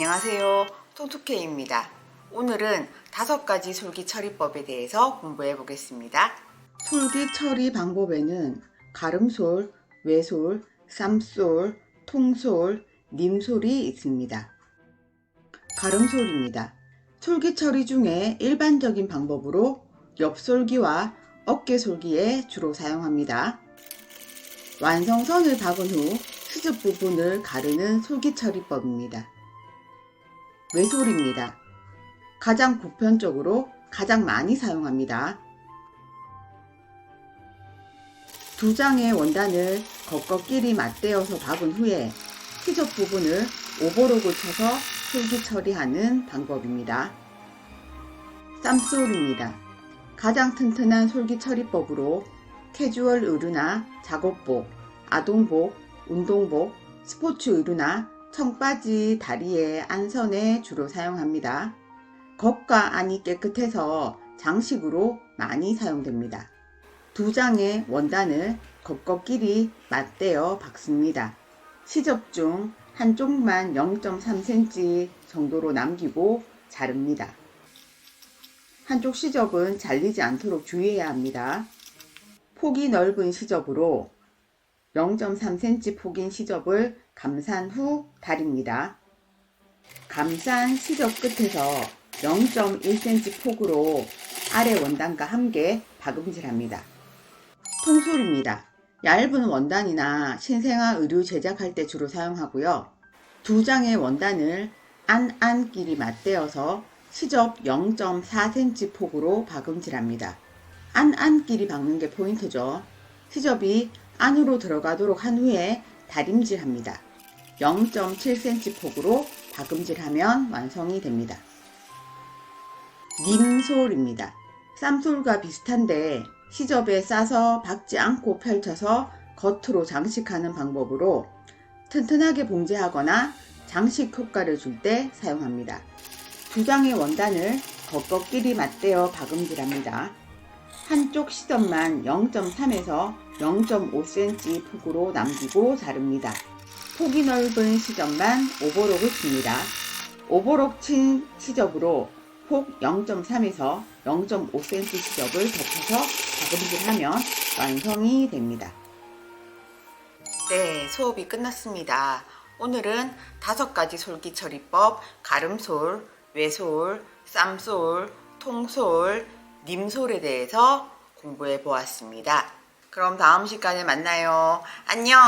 안녕하세요. 통투케입니다. 오늘은 5가지 솔기 처리법에 대해서 공부해 보겠습니다. 솔기 처리 방법에는 가름솔, 외솔, 쌈솔, 통솔, 님솔이 있습니다. 가름솔입니다. 솔기 처리 중에 일반적인 방법으로 옆솔기와 어깨솔기에 주로 사용합니다. 완성선을 박은 후 수줍 부분을 가르는 솔기 처리법입니다. 외솔입니다. 가장 보편적으로 가장 많이 사용합니다. 두 장의 원단을 겉겉끼리 맞대어서 박은 후에 티접 부분을 오버록을 쳐서 솔기 처리하는 방법입니다. 쌈솔입니다. 가장 튼튼한 솔기 처리법으로 캐주얼 의류나 작업복, 아동복, 운동복, 스포츠 의류나 청바지 다리의 안선에 주로 사용합니다. 겉과 안이 깨끗해서 장식으로 많이 사용됩니다. 두 장의 원단을 겉겉끼리 맞대어 박습니다. 시접 중 한쪽만 0.3cm 정도로 남기고 자릅니다. 한쪽 시접은 잘리지 않도록 주의해야 합니다. 폭이 넓은 시접으로 0.3cm 폭인 시접을 감싼 후 다립니다. 감싼 시접 끝에서 0.1cm 폭으로 아래 원단과 함께 박음질합니다. 통솔입니다. 얇은 원단이나 신생아 의류 제작할 때 주로 사용하고요. 두 장의 원단을 안끼리 맞대어서 시접 0.4cm 폭으로 박음질합니다. 안끼리 박는 게 포인트죠. 시접이 안으로 들어가도록 한 후에 다림질합니다. 0.7cm 폭으로 박음질하면 완성이 됩니다. 님솔입니다. 쌈솔과 비슷한데 시접에 싸서 박지 않고 펼쳐서 겉으로 장식하는 방법으로 튼튼하게 봉제하거나 장식 효과를 줄 때 사용합니다. 두 장의 원단을 겉겉끼리 맞대어 박음질합니다. 한쪽 시접만 0.3에서 0.5cm 폭으로 남기고 자릅니다. 폭이 넓은 시접만 오버록을 칩니다. 오버록 친 시접으로 폭 0.3에서 0.5cm 시접을 덮어서 박음질하면 완성이 됩니다. 네, 수업이 끝났습니다. 오늘은 5가지 솔기 처리법, 가름솔, 외솔, 쌈솔, 통솔, 님솔에 대해서 공부해 보았습니다. 그럼 다음 시간에 만나요. 안녕.